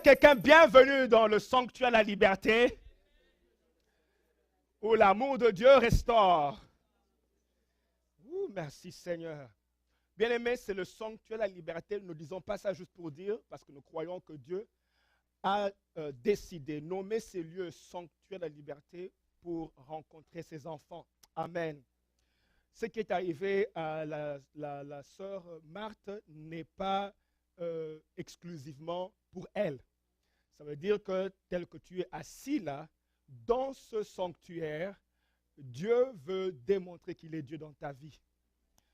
à quelqu'un, bienvenue dans le sanctuaire de la liberté, où l'amour de Dieu restaure. Merci Seigneur. Bien-aimés, c'est le sanctuaire de la liberté. Nous ne disons pas ça juste pour dire, parce que nous croyons que Dieu a décidé, nommer ces lieux sanctuaire de la liberté pour rencontrer ses enfants. Amen. Ce qui est arrivé à la sœur Marthe n'est pas exclusivement pour elle. Ça veut dire que tel que tu es assis là, dans ce sanctuaire, Dieu veut démontrer qu'il est Dieu dans ta vie.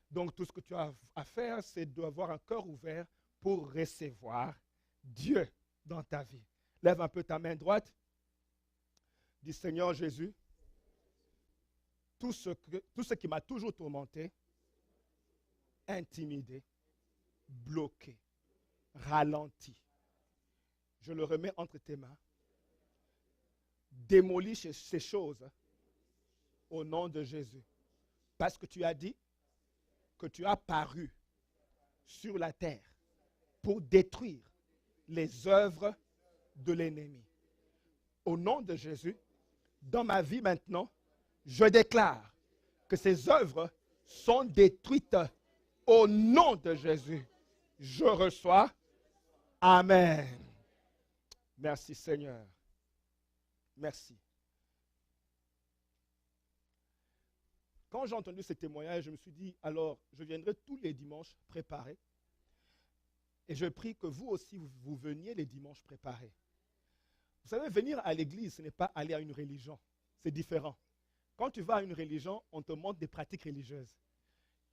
Donc tout ce que tu as à faire, c'est d'avoir un cœur ouvert pour recevoir Dieu dans ta vie. Lève un peu ta main droite. Dis Seigneur Jésus, tout ce qui m'a toujours tourmenté, intimidé, bloqué, ralenti, je le remets entre tes mains. Démolis ces choses au nom de Jésus. Parce que tu as dit que tu as paru sur la terre pour détruire les œuvres de l'ennemi. Au nom de Jésus, dans ma vie maintenant, je déclare que ces œuvres sont détruites au nom de Jésus. Je reçois. Amen. Merci Seigneur. Merci. Quand j'ai entendu ce témoignage, je me suis dit, alors, je viendrai tous les dimanches préparés. Et je prie que vous aussi, vous veniez les dimanches préparés. Vous savez, venir à l'église, ce n'est pas aller à une religion. C'est différent. Quand tu vas à une religion, on te montre des pratiques religieuses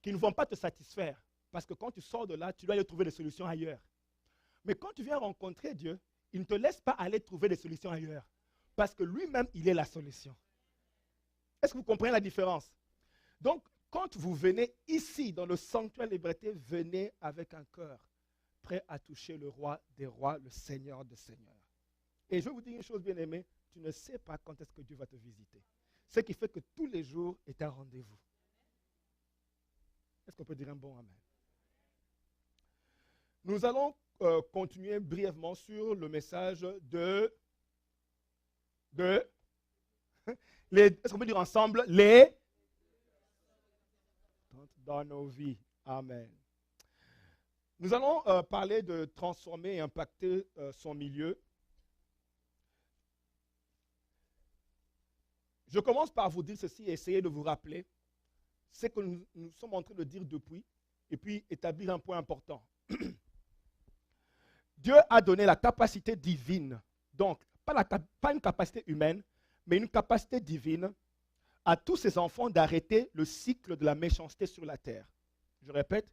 qui ne vont pas te satisfaire. Parce que quand tu sors de là, tu dois aller trouver des solutions ailleurs. Mais quand tu viens rencontrer Dieu, il ne te laisse pas aller trouver des solutions ailleurs. Parce que lui-même, il est la solution. Est-ce que vous comprenez la différence? Donc, quand vous venez ici, dans le sanctuaire de la liberté, venez avec un cœur prêt à toucher le roi des rois, le Seigneur des seigneurs. Et je vais vous dire une chose, bien-aimée, tu ne sais pas quand est-ce que Dieu va te visiter. Ce qui fait que tous les jours est un rendez-vous. Est-ce qu'on peut dire un bon amen? Nous allons continuer brièvement sur le message est-ce qu'on peut dire ensemble, les dans nos vies. Amen. Nous allons parler de transformer et impacter son milieu. Je commence par vous dire ceci et essayer de vous rappeler ce que nous sommes en train de dire depuis, et puis établir un point important. Dieu a donné la capacité divine, donc pas une capacité humaine, mais une capacité divine à tous ses enfants d'arrêter le cycle de la méchanceté sur la terre. Je répète,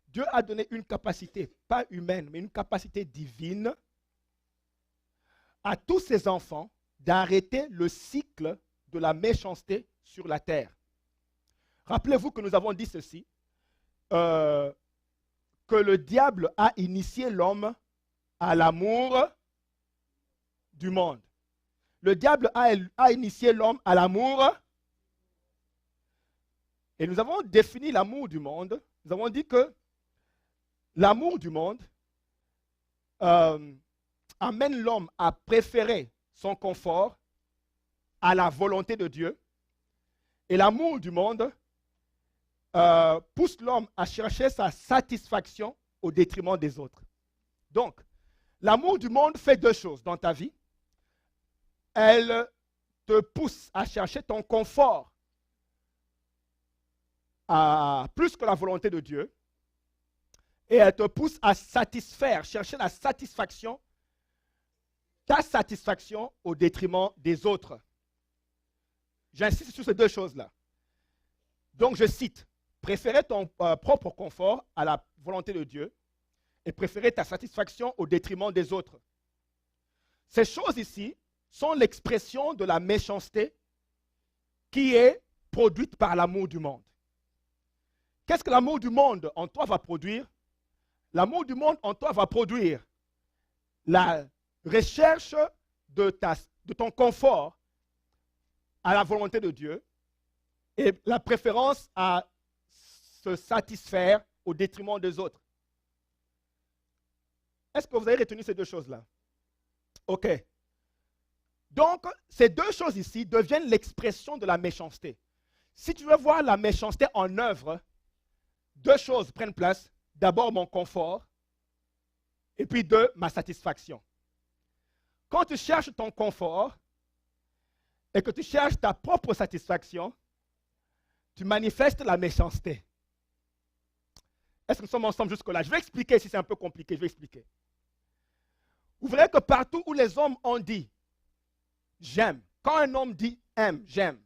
Dieu a donné une capacité, pas humaine, mais une capacité divine à tous ses enfants d'arrêter le cycle de la méchanceté sur la terre. Rappelez-vous que nous avons dit ceci, que le diable a initié l'homme à l'amour du monde. Le diable a initié l'homme à l'amour. Et nous avons défini l'amour du monde. Nous avons dit que l'amour du monde amène l'homme à préférer son confort à la volonté de Dieu. Et l'amour du monde pousse l'homme à chercher sa satisfaction au détriment des autres. Donc, l'amour du monde fait deux choses dans ta vie. Elle te pousse à chercher ton confort plus que la volonté de Dieu. Et elle te pousse à satisfaire, chercher la satisfaction, ta satisfaction au détriment des autres. J'insiste sur ces deux choses-là. Donc je cite, préférer ton propre confort à la volonté de Dieu et préférer ta satisfaction au détriment des autres. Ces choses ici sont l'expression de la méchanceté qui est produite par l'amour du monde. Qu'est-ce que l'amour du monde en toi va produire? L'amour du monde en toi va produire la recherche de ton confort à la volonté de Dieu et la préférence à se satisfaire au détriment des autres. Est-ce que vous avez retenu ces deux choses-là? OK. Donc, ces deux choses ici deviennent l'expression de la méchanceté. Si tu veux voir la méchanceté en œuvre, deux choses prennent place. D'abord, mon confort, et puis deux, ma satisfaction. Quand tu cherches ton confort et que tu cherches ta propre satisfaction, tu manifestes la méchanceté. Est-ce que nous sommes ensemble jusque-là? Je vais expliquer si c'est un peu compliqué, je vais expliquer. Vous verrez que partout où les hommes ont dit « j'aime », quand un homme dit « aime »,« j'aime »,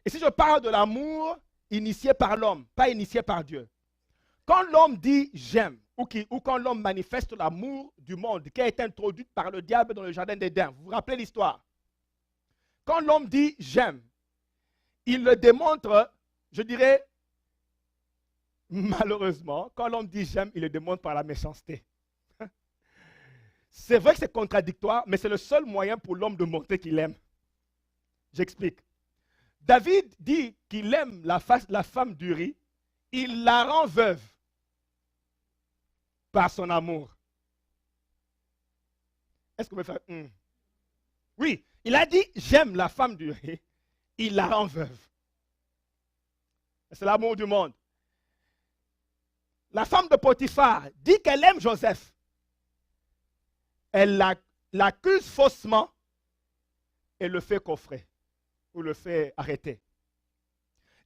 et si je parle de l'amour initié par l'homme, pas initié par Dieu, quand l'homme dit « j'aime », ou quand l'homme manifeste l'amour du monde qui a été introduit par le diable dans le jardin d'Éden, vous vous rappelez l'histoire? Quand l'homme dit « j'aime », il le démontre, je dirais, malheureusement, quand l'homme dit « j'aime », il le démontre par la méchanceté. C'est vrai que c'est contradictoire, mais c'est le seul moyen pour l'homme de montrer qu'il aime. J'explique. David dit qu'il aime la femme d'Uri, il la rend veuve par son amour. Est-ce qu'on peut faire Oui, il a dit j'aime la femme d'Uri, il la rend veuve. C'est l'amour du monde. La femme de Potiphar dit qu'elle aime Joseph. Elle l'accuse faussement et le fait coffrer ou le fait arrêter.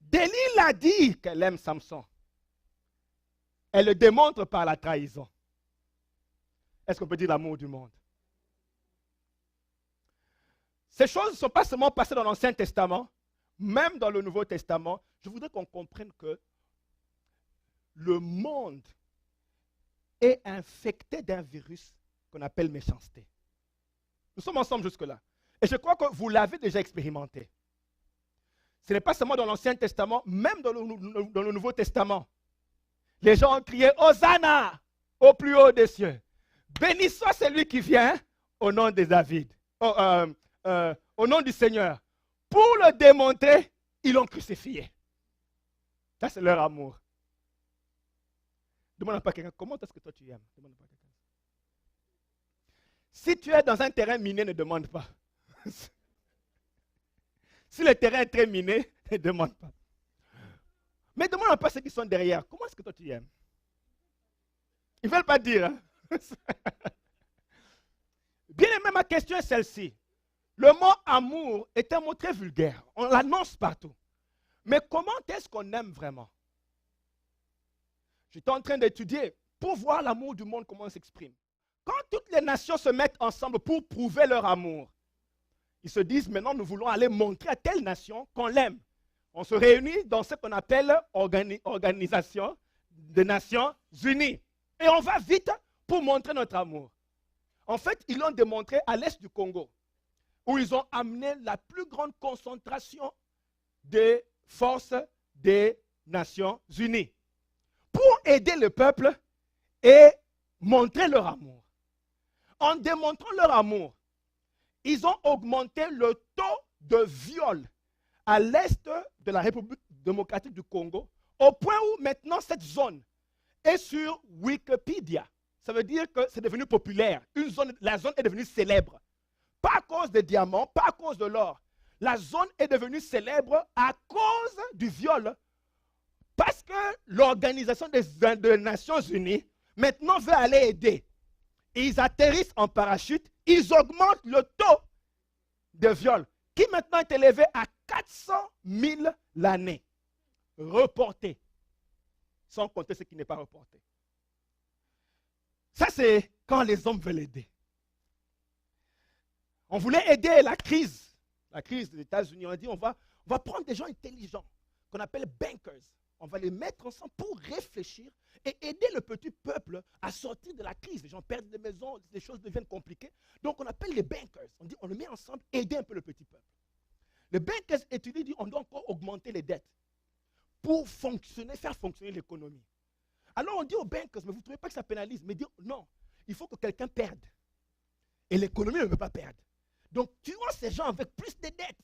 Delilah dit qu'elle aime Samson. Elle le démontre par la trahison. Est-ce qu'on peut dire l'amour du monde? Ces choses ne sont pas seulement passées dans l'Ancien Testament, même dans le Nouveau Testament. Je voudrais qu'on comprenne que le monde est infecté d'un virus qu'on appelle méchanceté. Nous sommes ensemble jusque-là. Et je crois que vous l'avez déjà expérimenté. Ce n'est pas seulement dans l'Ancien Testament, même dans le Nouveau Testament. Les gens ont crié « Hosanna au plus haut des cieux ». Béni soit celui qui vient au nom de David, au nom du Seigneur. Pour le démontrer, ils l'ont crucifié. Ça, c'est leur amour. Demande pas à quelqu'un, comment est-ce que toi tu aimes? Demande pas à quelqu'un. Si tu es dans un terrain miné, ne demande pas. Si le terrain est très miné, ne demande pas. Mais demande pas ceux qui sont derrière. Comment est-ce que toi tu aimes? Ils ne veulent pas dire. Hein? Bien aimé, ma question est celle-ci. Le mot amour est un mot très vulgaire. On l'annonce partout. Mais comment est-ce qu'on aime vraiment? J'étais en train d'étudier pour voir l'amour du monde, comment il s'exprime. Quand toutes les nations se mettent ensemble pour prouver leur amour, ils se disent maintenant nous voulons aller montrer à telle nation qu'on l'aime. On se réunit dans ce qu'on appelle Organisation des Nations Unies. Et on va vite pour montrer notre amour. En fait, ils l'ont démontré à l'est du Congo, où ils ont amené la plus grande concentration des forces des Nations Unies pour aider le peuple et montrer leur amour. En démontrant leur amour, ils ont augmenté le taux de viol à l'est de la République démocratique du Congo, au point où maintenant cette zone est sur Wikipédia. Ça veut dire que c'est devenu populaire. La zone est devenue célèbre. Pas à cause des diamants, pas à cause de l'or. La zone est devenue célèbre à cause du viol. Parce que l'Organisation des Nations Unies maintenant veut aller aider. Et ils atterrissent en parachute, ils augmentent le taux de viol, qui maintenant est élevé à 400 000 l'année. Reporté. Sans compter ce qui n'est pas reporté. Ça, c'est quand les hommes veulent aider. On voulait aider la crise des États-Unis. On a dit, on va prendre des gens intelligents, qu'on appelle bankers. On va les mettre ensemble pour réfléchir et aider le petit peuple à sortir de la crise. Les gens perdent des maisons, les choses deviennent compliquées. Donc, on appelle les bankers. On dit, on le met ensemble, aider un peu le petit peuple. Les bankers étudient, disent, on doit encore augmenter les dettes pour faire fonctionner l'économie. Alors, on dit aux bankers, mais vous ne trouvez pas que ça pénalise? Mais dire, non, il faut que quelqu'un perde. Et l'économie ne veut pas perdre. Donc, tu vois ces gens avec plus de dettes.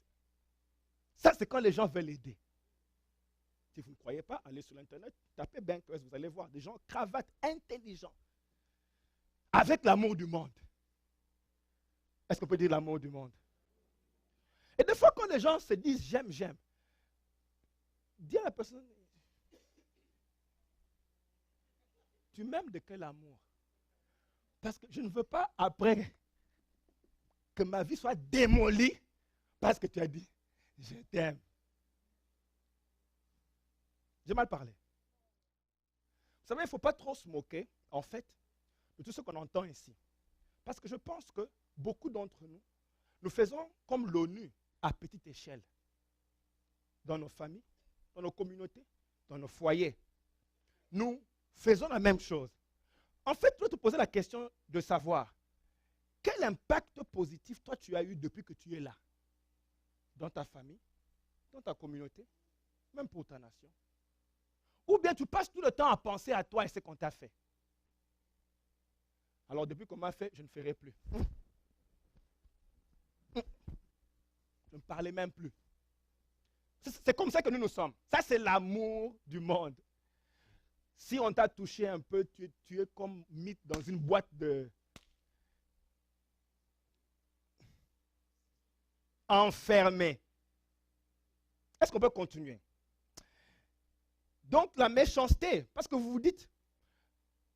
Ça, c'est quand les gens veulent aider. Si vous ne croyez pas, allez sur l'Internet, tapez bankers, vous allez voir des gens cravates intelligents, avec l'amour du monde. Est-ce qu'on peut dire l'amour du monde? Et des fois, quand les gens se disent j'aime, j'aime, dis à la personne, tu m'aimes de quel amour? Parce que je ne veux pas après que ma vie soit démolie parce que tu as dit je t'aime. J'ai mal parlé. Vous savez, il ne faut pas trop se moquer, en fait, de tout ce qu'on entend ici. Parce que je pense que beaucoup d'entre nous, nous faisons comme l'ONU à petite échelle. Dans nos familles, dans nos communautés, dans nos foyers. Nous faisons la même chose. En fait, tu dois te poser la question de savoir quel impact positif toi tu as eu depuis que tu es là. Dans ta famille, dans ta communauté, même pour ta nation. Ou bien tu passes tout le temps à penser à toi et ce qu'on t'a fait. Alors depuis qu'on m'a fait, je ne ferai plus. Je ne parlais même plus. C'est comme ça que nous sommes. Ça, c'est l'amour du monde. Si on t'a touché un peu, tu es comme mis dans une boîte de... enfermé. Est-ce qu'on peut continuer? Donc, la méchanceté, parce que vous vous dites,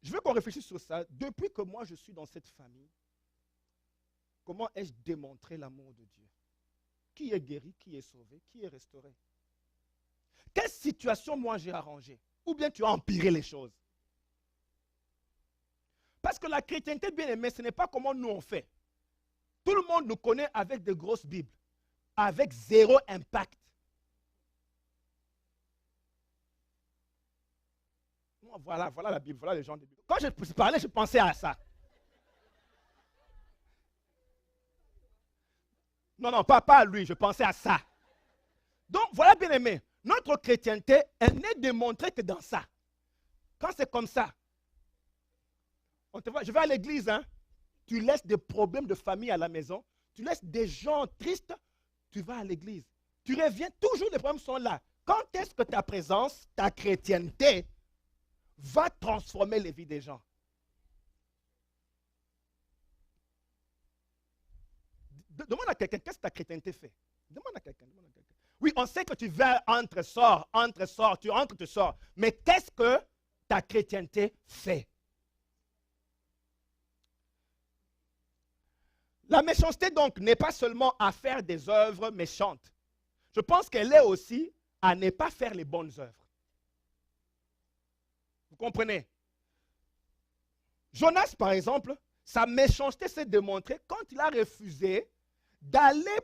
je veux qu'on réfléchisse sur ça. Depuis que moi, je suis dans cette famille, comment ai-je démontré l'amour de Dieu? Qui est guéri, qui est sauvé, qui est restauré? Quelle situation, moi, j'ai arrangée? Ou bien tu as empiré les choses? Parce que la chrétienté, bien aimée, ce n'est pas comment nous on fait. Tout le monde nous connaît avec de grosses Bibles, avec zéro impact. Voilà la Bible, voilà les gens de Bible. Quand je parlais, je pensais à ça. Non, pas à lui, je pensais à ça. Donc, voilà, bien aimé, notre chrétienté, elle n'est démontrée que dans ça. Quand c'est comme ça, je vais à l'église, hein, tu laisses des problèmes de famille à la maison, tu laisses des gens tristes, tu vas à l'église. Tu reviens, toujours les problèmes sont là. Quand est-ce que ta présence, ta chrétienté, va transformer les vies des gens? Demande à quelqu'un, qu'est-ce que ta chrétienté fait? Demande à quelqu'un. Oui, on sait que tu vas entre, sors, tu entres, tu sors. Mais qu'est-ce que ta chrétienté fait? La méchanceté, donc, n'est pas seulement à faire des œuvres méchantes. Je pense qu'elle est aussi à ne pas faire les bonnes œuvres. Vous comprenez? Jonas, par exemple, sa méchanceté s'est démontrée quand il a refusé d'aller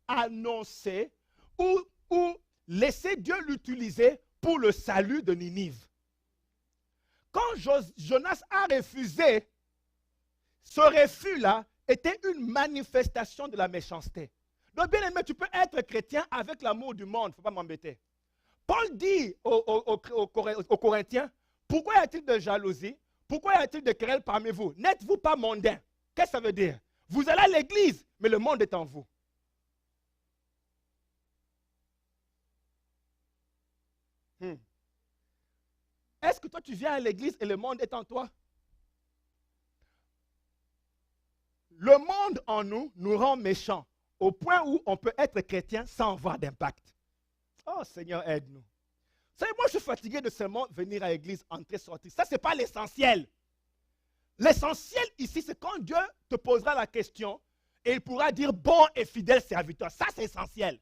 annoncer ou laisser Dieu l'utiliser pour le salut de Ninive. Quand Jonas a refusé, ce refus-là était une manifestation de la méchanceté. Donc, bien aimé, tu peux être chrétien avec l'amour du monde, il ne faut pas m'embêter. Paul dit aux Corinthiens, pourquoi y a-t-il de jalousie? Pourquoi y a-t-il de querelles parmi vous? N'êtes-vous pas mondains? Qu'est-ce que ça veut dire? Vous allez à l'église, mais le monde est en vous. Est-ce que toi tu viens à l'église et le monde est en toi? Le monde en nous nous rend méchants au point où on peut être chrétien sans avoir d'impact. Oh Seigneur, aide-nous. Vous savez, moi je suis fatigué de seulement venir à l'église, entrer, sortir. Ça, ce n'est pas l'essentiel. L'essentiel ici, c'est quand Dieu te posera la question et il pourra dire bon et fidèle serviteur. Ça, c'est essentiel.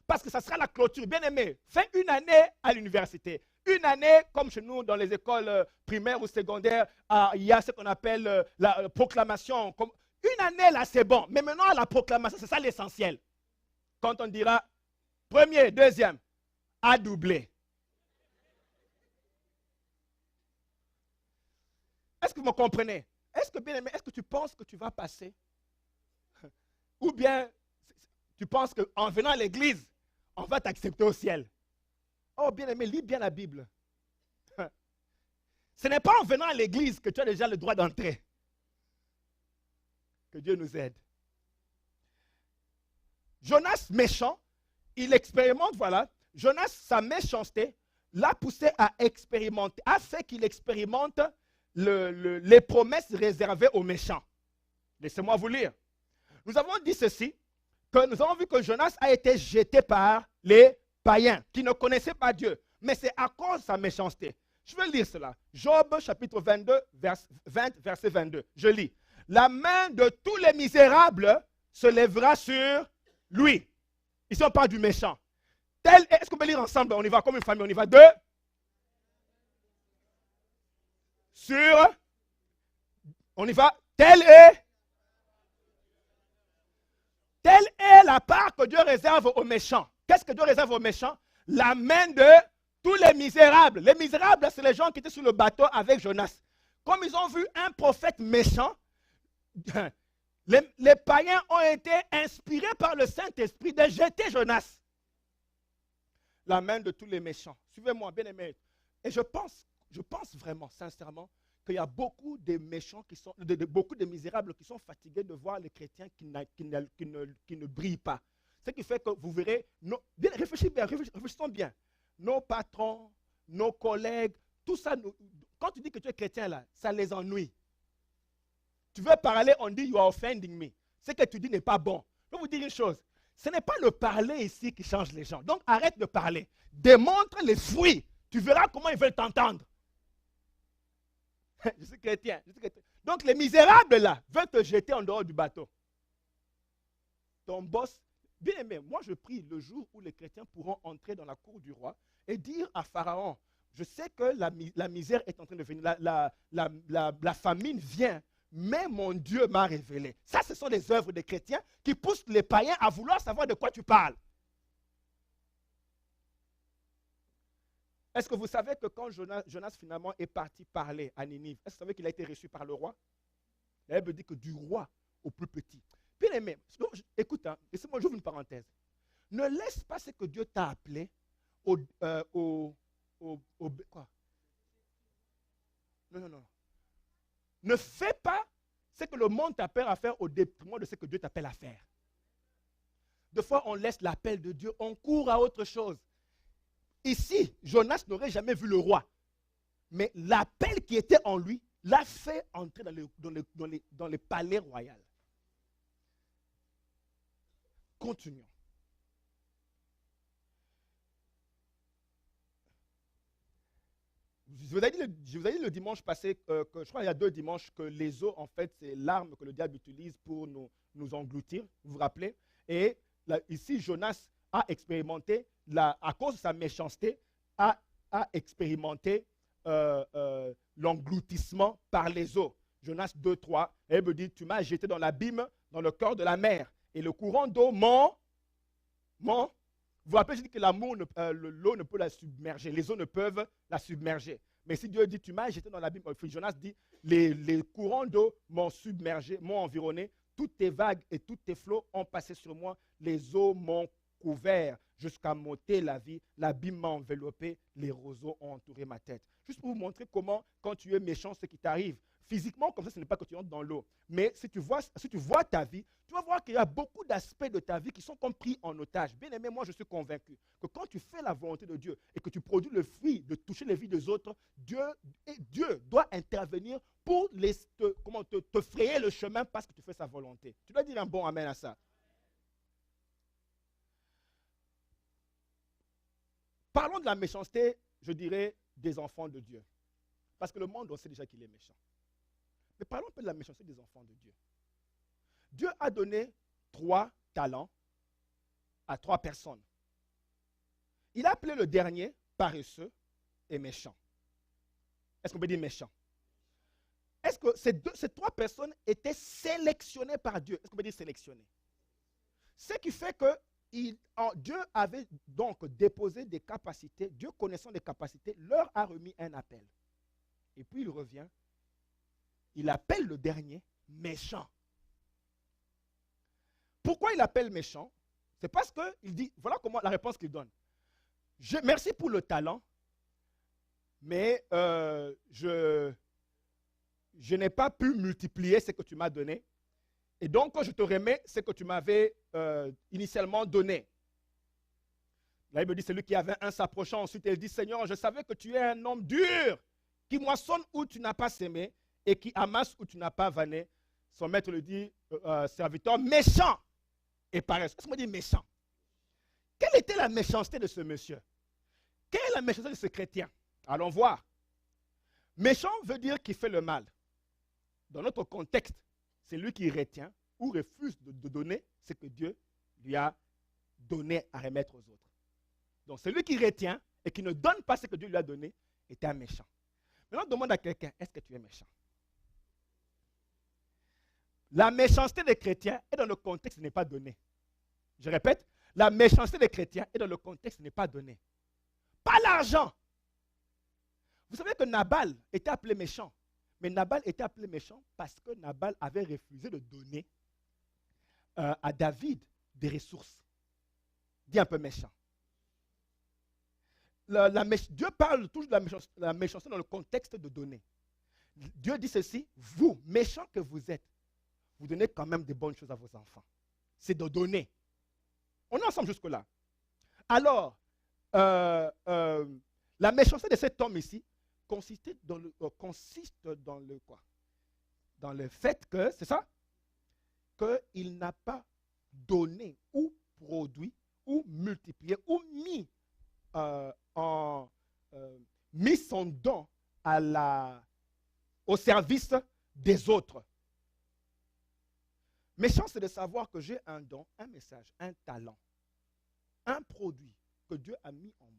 Parce que ça sera la clôture. Bien aimé, fais une année à l'université. Une année, comme chez nous, dans les écoles primaires ou secondaires, il y a ce qu'on appelle la proclamation. Une année, là, c'est bon. Mais maintenant, la proclamation, c'est ça l'essentiel. Quand on dira premier, deuxième, à doubler. Est-ce que vous me comprenez? Est-ce que, bien aimé, est-ce que tu penses que tu vas passer? Ou bien, tu penses qu'en venant à l'église, on va t'accepter au ciel? Oh, bien aimé, lis bien la Bible. Ce n'est pas en venant à l'église que tu as déjà le droit d'entrer. Que Dieu nous aide. Jonas, méchant, il expérimente, voilà. Jonas, sa méchanceté, l'a poussé à expérimenter, a fait qu'il expérimente les promesses réservées aux méchants. Laissez-moi vous lire. Nous avons dit ceci, que nous avons vu que Jonas a été jeté par les païens qui ne connaissaient pas Dieu. Mais c'est à cause de sa méchanceté. Je vais lire cela. Job chapitre 22, 20, verset 22. Je lis. La main de tous les misérables se lèvera sur lui. Ici on parle du méchant. Est-ce qu'on peut lire ensemble? On y va comme une famille. On y va. Deux. Sur. On y va. Telle est la part que Dieu réserve aux méchants. Qu'est-ce que Dieu réserve aux méchants? La main de tous les misérables. Les misérables, c'est les gens qui étaient sur le bateau avec Jonas. Comme ils ont vu un prophète méchant, les païens ont été inspirés par le Saint-Esprit de jeter Jonas. La main de tous les méchants. Suivez-moi, bien aimé. Et je pense vraiment, sincèrement, qu'il y a beaucoup de méchants qui sont, beaucoup de misérables qui sont fatigués de voir les chrétiens qui ne brillent pas. Ce qui fait que vous verrez, réfléchissons bien. Nos patrons, nos collègues, tout ça, quand tu dis que tu es chrétien là, ça les ennuie. Tu veux parler, on dit you are offending me. Ce que tu dis n'est pas bon. Je vais vous dire une chose. Ce n'est pas le parler ici qui change les gens. Donc arrête de parler. Démontre les fruits. Tu verras comment ils veulent t'entendre. Je suis chrétien. Donc les misérables là veulent te jeter en dehors du bateau. Ton boss, bien aimé, moi je prie le jour où les chrétiens pourront entrer dans la cour du roi et dire à Pharaon, je sais que la misère est en train de venir, la famine vient, mais mon Dieu m'a révélé. Ça, ce sont les œuvres des chrétiens qui poussent les païens à vouloir savoir de quoi tu parles. Est-ce que vous savez que quand Jonas finalement est parti parler à Ninive, est-ce que vous savez qu'il a été reçu par le roi? La Bible dit que du roi au plus petit. Bien aimé, écoute, laissez-moi j'ouvre une parenthèse. Ne laisse pas ce que Dieu t'a appelé quoi? Non. Ne fais pas ce que le monde t'appelle à faire au détriment de ce que Dieu t'appelle à faire. Des fois, on laisse l'appel de Dieu, on court à autre chose. Ici, Jonas n'aurait jamais vu le roi. Mais l'appel qui était en lui l'a fait entrer dans les palais royaux. Continuons. Je vous ai dit le dimanche passé, que je crois qu'il y a 2 dimanches, que les eaux, en fait, c'est l'arme que le diable utilise pour nous engloutir. Vous vous rappelez? Et là, ici, Jonas a expérimenté, à cause de sa méchanceté, a expérimenté l'engloutissement par les eaux. Jonas 2:3, elle me dit, tu m'as jeté dans l'abîme, dans le cœur de la mer. Et le courant d'eau vous vous rappelez, je dis que l'eau ne peut la submerger. Les eaux ne peuvent la submerger. Mais si Dieu dit, tu m'as jeté dans l'abîme, Jonas dit, les courants d'eau m'ont submergé, m'ont environné. Toutes tes vagues et tous tes flots ont passé sur moi. Les eaux m'ont couvert jusqu'à m'ôter la vie. L'abîme m'a enveloppé. Les roseaux ont entouré ma tête. Juste pour vous montrer comment, quand tu es méchant, ce qui t'arrive. Physiquement, comme ça, ce n'est pas que tu entres dans l'eau. Mais si tu vois ta vie, tu vas voir qu'il y a beaucoup d'aspects de ta vie qui sont comme pris en otage. Bien aimé, moi, je suis convaincu que quand tu fais la volonté de Dieu et que tu produis le fruit de toucher les vies des autres, Dieu doit intervenir pour te frayer le chemin parce que tu fais sa volonté. Tu dois dire un bon amen à ça. Parlons de la méchanceté, je dirais, des enfants de Dieu. Parce que le monde, on sait déjà qu'il est méchant. Mais parlons un peu de la méchanceté des enfants de Dieu. Dieu a donné 3 talents à 3 personnes. Il a appelé le dernier paresseux et méchant. Est-ce qu'on peut dire méchant? Est-ce que ces 3 personnes étaient sélectionnées par Dieu? Est-ce qu'on peut dire sélectionnées? Ce qui fait que Dieu avait donc déposé des capacités, Dieu connaissant des capacités, leur a remis un appel. Et puis il revient, il appelle le dernier méchant. Pourquoi il appelle méchant? C'est parce qu'il dit, voilà comment la réponse qu'il donne. Merci pour le talent, mais je n'ai pas pu multiplier ce que tu m'as donné. Et donc, je te remets ce que tu m'avais initialement donné. Là, il me dit, celui qui avait un s'approchant. Ensuite, il dit, Seigneur, je savais que tu es un homme dur, qui moissonne où tu n'as pas sémé et qui amasse où tu n'as pas vanné. son maître lui dit, serviteur méchant et paresseux. Est-ce qu'on dit méchant? Quelle était la méchanceté de ce monsieur? Quelle est la méchanceté de ce chrétien? Allons voir. Méchant veut dire qu'il fait le mal. Dans notre contexte, c'est lui qui retient ou refuse de donner ce que Dieu lui a donné à remettre aux autres. Donc celui qui retient et qui ne donne pas ce que Dieu lui a donné est un méchant. Maintenant, demande à quelqu'un, est-ce que tu es méchant? La méchanceté des chrétiens est dans le contexte n'est pas donné. Je répète, la méchanceté des chrétiens est dans le contexte n'est pas donné. Pas l'argent. Vous savez que Nabal était appelé méchant. Mais Nabal était appelé méchant parce que Nabal avait refusé de donner à David des ressources. Dis un peu méchant. Dieu parle toujours de la méchanceté dans le contexte de donner. Dieu dit ceci, vous, méchants que vous êtes, vous donnez quand même des bonnes choses à vos enfants. C'est de donner. On est ensemble jusque-là. Alors, la méchanceté de cet homme ici consiste dans le quoi? Dans le fait que, c'est ça? Qu'il n'a pas donné ou produit ou multiplié ou mis son don au service des autres. Méchant, c'est de savoir que j'ai un don, un message, un talent, un produit que Dieu a mis en moi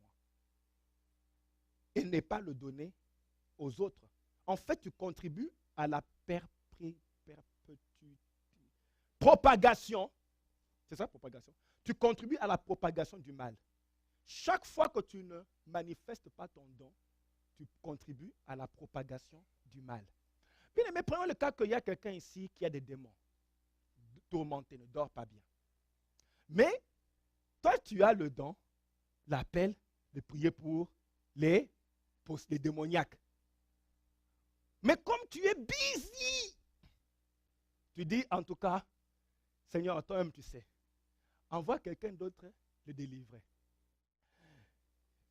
et ne pas le donner aux autres. En fait, tu contribues à la propagation. C'est ça, propagation? Tu contribues à la propagation du mal. Chaque fois que tu ne manifestes pas ton don, tu contribues à la propagation du mal. Bien, mais prenons le cas qu'il y a quelqu'un ici qui a des démons, tourmenté, ne dort pas bien. Mais, toi, tu as le don, l'appel de prier pour les démoniaques. Mais comme tu es busy, tu dis en tout cas, Seigneur, toi-même tu sais, envoie quelqu'un d'autre le délivrer.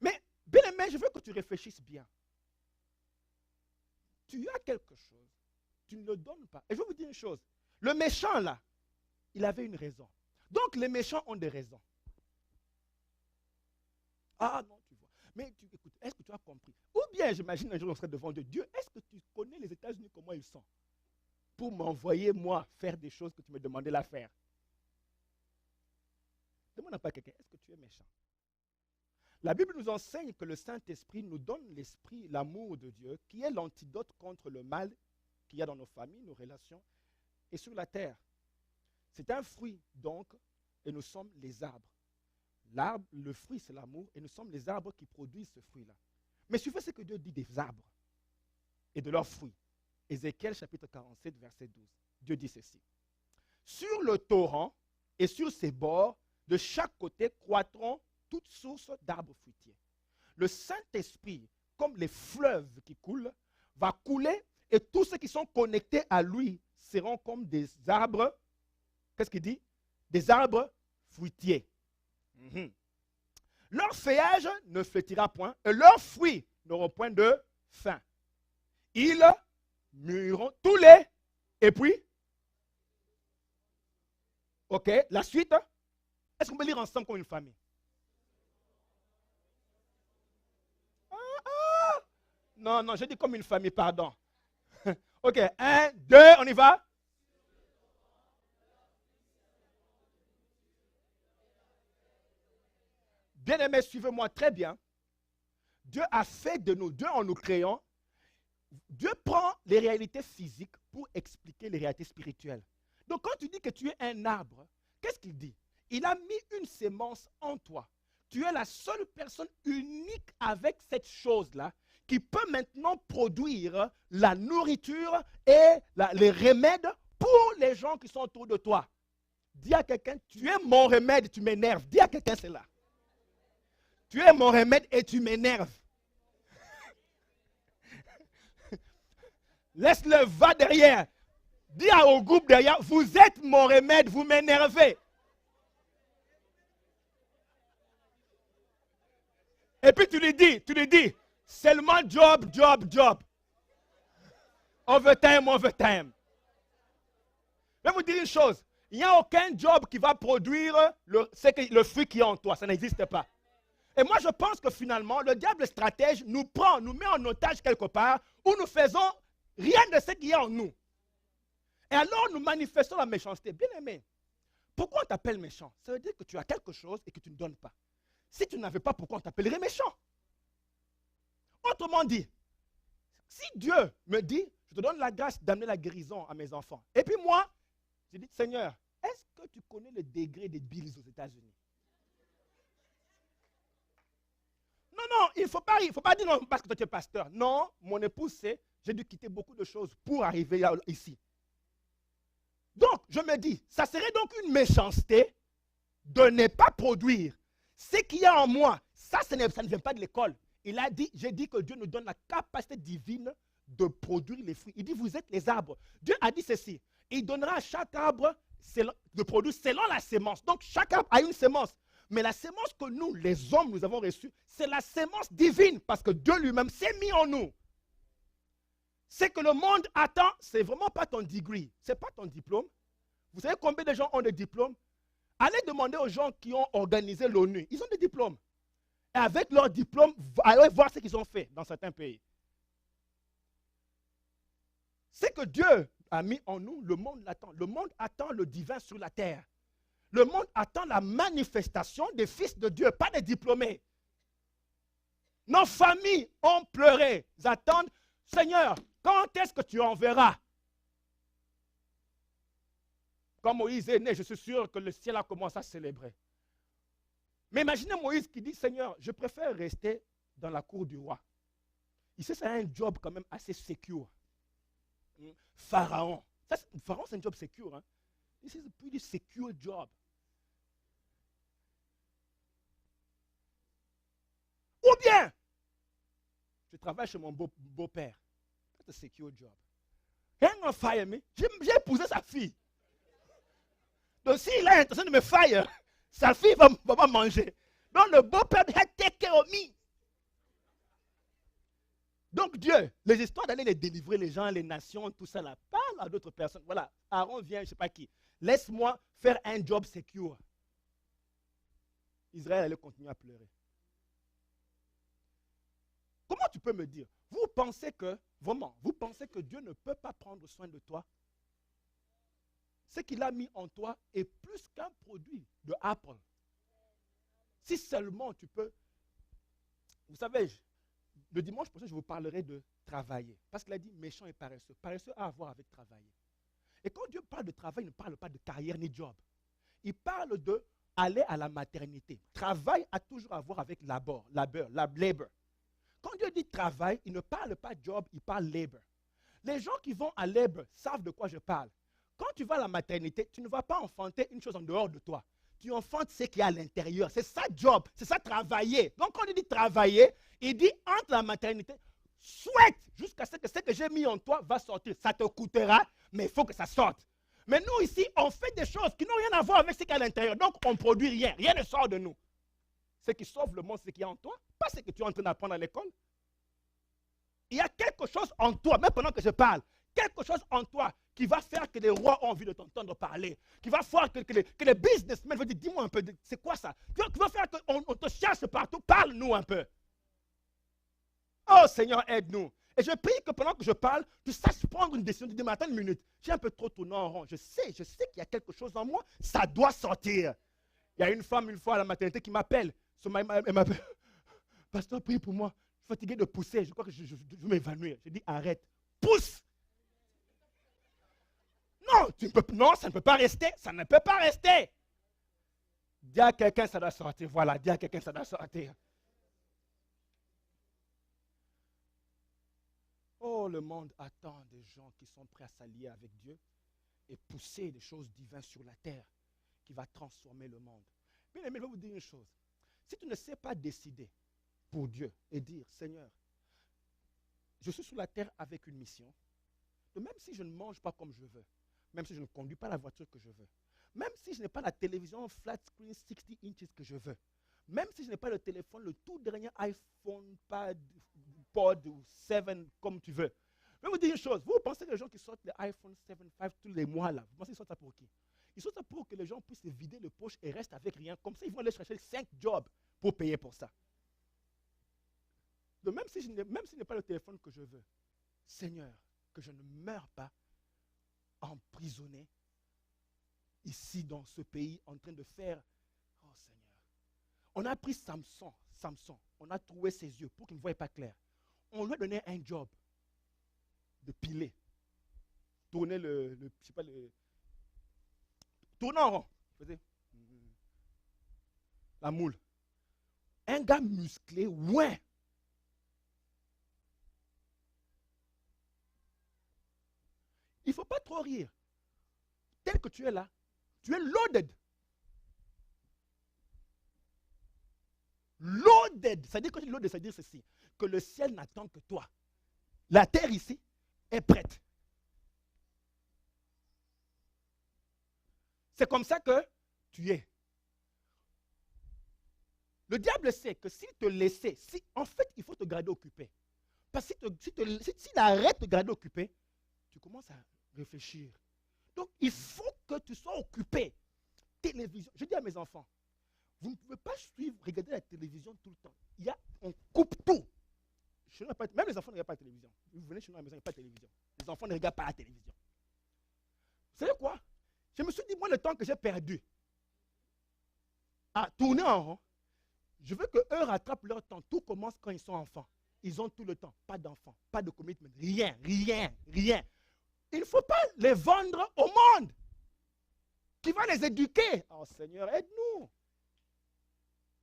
Mais, bien aimé, je veux que tu réfléchisses bien. Tu as quelque chose, tu ne le donnes pas. Et je vais vous dire une chose, le méchant là, il avait une raison. Donc les méchants ont des raisons. Ah non, tu vois. Mais écoute, est-ce que tu as compris? Ou bien, j'imagine un jour on serait devant Dieu. Dieu, est-ce que tu connais les États-Unis, comment ils sont? Pour m'envoyer, moi, faire des choses que tu me demandais de faire. Demande à pas quelqu'un, est-ce que tu es méchant? La Bible nous enseigne que le Saint-Esprit nous donne l'esprit, l'amour de Dieu, qui est l'antidote contre le mal qu'il y a dans nos familles, nos relations et sur la terre. C'est un fruit, donc, et nous sommes les arbres. L'arbre, le fruit, c'est l'amour, et nous sommes les arbres qui produisent ce fruit-là. Mais suivez ce que Dieu dit des arbres et de leurs fruits. Ézéchiel chapitre 47, verset 12. Dieu dit ceci. Sur le torrent et sur ses bords, de chaque côté, croîtront toutes sources d'arbres fruitiers. Le Saint-Esprit, comme les fleuves qui coulent, va couler et tous ceux qui sont connectés à lui seront comme des arbres. Qu'est-ce qu'il dit? Des arbres fruitiers. Leur feuillage ne flétira point et leurs fruits n'auront point de fin. Ils mûriront tous les. Et puis? Ok, la suite. Est-ce qu'on peut lire ensemble comme une famille? Non, non, je dis comme une famille, pardon. Ok, 1, 2, on y va? Bien-aimés, suivez-moi très bien. Dieu a fait de nous, Dieu en nous créant, Dieu prend les réalités physiques pour expliquer les réalités spirituelles. Donc quand tu dis que tu es un arbre, qu'est-ce qu'il dit? Il a mis une sémence en toi. Tu es la seule personne unique avec cette chose-là qui peut maintenant produire la nourriture et les remèdes pour les gens qui sont autour de toi. Dis à quelqu'un, tu es mon remède, tu m'énerves. Dis à quelqu'un cela. Tu es mon remède et tu m'énerves. Laisse-le, va derrière. Dis au groupe derrière, vous êtes mon remède, vous m'énervez. Et puis tu lui dis, seulement job. Overtime. Je vais vous dire une chose. Il n'y a aucun job qui va produire le fruit qui est en toi. Ça n'existe pas. Et moi, je pense que finalement, le diable stratège nous prend, nous met en otage quelque part où nous faisons rien de ce qui est en nous. Et alors, nous manifestons la méchanceté. Bien aimé, pourquoi on t'appelle méchant? Ça veut dire que tu as quelque chose et que tu ne donnes pas. Si tu n'avais pas, pourquoi on t'appellerait méchant? Autrement dit, si Dieu me dit, je te donne la grâce d'amener la guérison à mes enfants. Et puis moi, je dis, Seigneur, est-ce que tu connais le degré des bills aux États-Unis? Non, il ne faut pas dire non parce que toi tu es pasteur. Non, mon épouse sait, j'ai dû quitter beaucoup de choses pour arriver ici. Donc, je me dis, ça serait donc une méchanceté de ne pas produire ce qu'il y a en moi. Ça ne vient pas de l'école. J'ai dit que Dieu nous donne la capacité divine de produire les fruits. Il dit, vous êtes les arbres. Dieu a dit ceci. Il donnera à chaque arbre de produire selon la sémence. Donc, chaque arbre a une sémence. Mais la sémence que nous, les hommes, nous avons reçue, c'est la sémence divine. Parce que Dieu lui-même s'est mis en nous. C'est que le monde attend, c'est vraiment pas ton degree. Ce n'est pas ton diplôme. Vous savez combien de gens ont des diplômes? Allez demander aux gens qui ont organisé l'ONU. Ils ont des diplômes. Et avec leurs diplômes, allez voir ce qu'ils ont fait dans certains pays. C'est que Dieu a mis en nous, le monde l'attend. Le monde attend le divin sur la terre. Le monde attend la manifestation des fils de Dieu, pas des diplômés. Nos familles ont pleuré. Ils attendent, Seigneur, quand est-ce que tu enverras? Quand Moïse est né, je suis sûr que le ciel a commencé à célébrer. Mais imaginez Moïse qui dit, Seigneur, je préfère rester dans la cour du roi. Ici, c'est un job quand même assez secure. Pharaon. Pharaon, c'est un job secure. Hein? This is a pretty secure job. Ou bien, je travaille chez mon beau-père. That's a secure job. Hang on, fire me. J'ai épousé sa fille. Donc, s'il a l'intention de me fire, sa fille va pas manger. Donc, le beau-père doit take care of me. Donc, Dieu, les histoires d'aller les délivrer, les gens, les nations, tout ça, là, parle à d'autres personnes. Voilà, Aaron vient, je ne sais pas qui. Laisse-moi faire un job secure. Israël allait continuer à pleurer. Comment tu peux me dire? Vous pensez que Dieu ne peut pas prendre soin de toi? Ce qu'il a mis en toi est plus qu'un produit de Apple. Si seulement tu peux... Vous savez, le dimanche prochain, je vous parlerai de travailler. Parce qu'il a dit méchant et paresseux. Paresseux a à voir avec travailler. Et quand Dieu parle de travail, il ne parle pas de carrière ni job. Il parle de aller à la maternité. Travail a toujours à voir avec labor. Quand Dieu dit travail, il ne parle pas job, il parle labor. Les gens qui vont à labor savent de quoi je parle. Quand tu vas à la maternité, tu ne vas pas enfanter une chose en dehors de toi. Tu enfantes ce qui est à l'intérieur. C'est ça job, c'est ça travailler. Donc quand il dit travailler, il dit entre la maternité, souhaite jusqu'à ce que j'ai mis en toi va sortir. Ça te coûtera, mais il faut que ça sorte. Mais nous ici, on fait des choses qui n'ont rien à voir avec ce qui est à l'intérieur. Donc on ne produit rien, rien ne sort de nous. Ce qui sauve le monde, c'est ce qui est en toi, pas ce que tu es en train d'apprendre à l'école. Il y a quelque chose en toi, même pendant que je parle, quelque chose en toi qui va faire que les rois ont envie de t'entendre parler, qui va faire que les businessmen vont dire, dis-moi un peu, c'est quoi ça? Qui va faire qu'on te cherche partout, parle-nous un peu. Oh Seigneur, aide-nous. Et je prie que pendant que je parle, tu saches prendre une décision, tu dis, mais attends une minute, j'ai un peu trop tourné en rond, je sais qu'il y a quelque chose en moi, ça doit sortir. Il y a une femme une fois à la maternité qui m'appelle, elle m'appelle, pasteur, prie pour moi. Je suis fatigué de pousser. Je crois que je vais m'évanouir. Je dis arrête. Pousse. Non, ça ne peut pas rester. Ça ne peut pas rester. Dis à quelqu'un, ça doit sortir. Voilà, dis à quelqu'un, ça doit sortir. Oh, le monde attend des gens qui sont prêts à s'allier avec Dieu et pousser des choses divines sur la terre qui va transformer le monde. Bien aimé, je vais vous dire une chose. Si tu ne sais pas décider pour Dieu et dire, Seigneur, je suis sur la terre avec une mission, même si je ne mange pas comme je veux, même si je ne conduis pas la voiture que je veux, même si je n'ai pas la télévision flat screen 60 inches que je veux, même si je n'ai pas le téléphone, le tout dernier iPhone, pod ou 7 comme tu veux, Je vais vous dire une chose. Vous pensez que les gens qui sortent l'iPhone 7, 5 tous les mois, là, vous pensez qu'ils sortent ça pour qui? Ils sortent ça pour que les gens puissent se vider les poches et restent avec rien. Comme ça, ils vont aller chercher 5 jobs pour payer pour ça. Donc, même si ce n'est pas le téléphone que je veux, Seigneur, que je ne meure pas emprisonné ici dans ce pays en train de faire. Oh Seigneur. On a pris Samson. On a trouvé ses yeux pour qu'il ne voie pas clair. On lui a donné un job de piler. Tourner je sais pas, tourner en rond. La moule. Un gars musclé, ouais. Il ne faut pas trop rire. Tel que tu es là, tu es loaded. Loaded. C'est-à-dire que loaded, c'est-à-dire ceci, que le ciel n'attend que toi. La terre ici est prête. C'est comme ça que tu es. Le diable sait que s'il te laissait, en fait, il faut te garder occupé. Parce que s'il arrête de te garder occupé, tu commences à réfléchir. Donc, il faut que tu sois occupé. Télévision. Je dis à mes enfants, vous ne pouvez pas regarder la télévision tout le temps. On coupe tout. Même les enfants ne regardent pas la télévision. Vous venez chez nous à la maison, il n'y a pas de télévision. Les enfants ne regardent pas la télévision. Vous savez quoi? Je me suis dit, moi, le temps que j'ai perdu à tourner en rond, je veux qu'eux rattrapent leur temps. Tout commence quand ils sont enfants. Ils ont tout le temps. Pas d'enfants, pas de commitment. Rien. Il ne faut pas les vendre au monde qui va les éduquer. Oh Seigneur, aide-nous.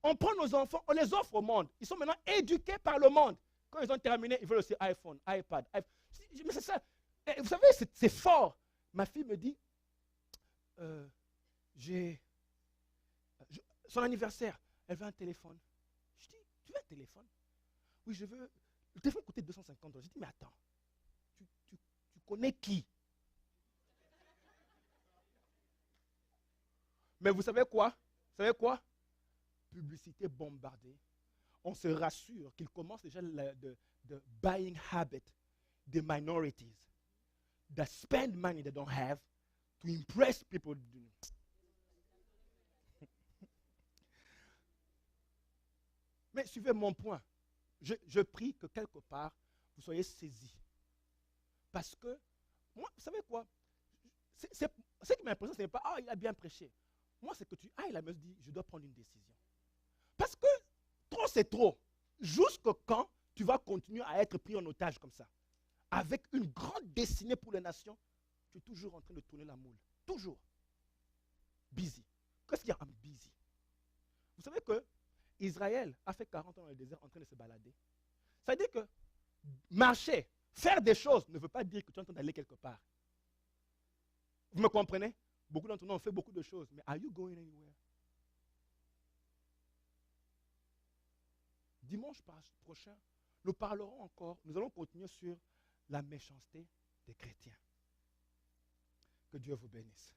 On prend nos enfants, on les offre au monde. Ils sont maintenant éduqués par le monde. Quand ils ont terminé, ils veulent aussi iPhone, iPad. Mais c'est ça. Et vous savez, c'est fort. Ma fille me dit, son anniversaire, elle veut un téléphone. Je dis, tu veux un téléphone? Oui, je veux. Le téléphone coûtait 250 $. Je dis, mais attends, tu connais qui? Mais vous savez quoi? Vous savez quoi? Publicité bombardée. On se rassure qu'il commence déjà the buying habit des minorities that spend money they don't have to impress people. Mais suivez mon point. Je prie que quelque part, vous soyez saisis. Parce que, moi, vous savez quoi? Ce qui m'impressionne, ce n'est pas, ah, il a bien prêché. Moi, c'est que tu ailles là, me dis, je dois prendre une décision. Parce que trop, c'est trop. Jusque quand tu vas continuer à être pris en otage comme ça? Avec une grande destinée pour les nations, tu es toujours en train de tourner la moule. Toujours. Busy. Qu'est-ce qu'il y a? I'm busy. Vous savez que Israël a fait 40 ans dans le désert en train de se balader. Ça veut dire que marcher, faire des choses ne veut pas dire que tu es en train d'aller quelque part. Vous me comprenez? Beaucoup d'entre nous ont fait beaucoup de choses, mais are you going anywhere? Dimanche prochain, nous parlerons encore, nous allons continuer sur la méchanceté des chrétiens. Que Dieu vous bénisse.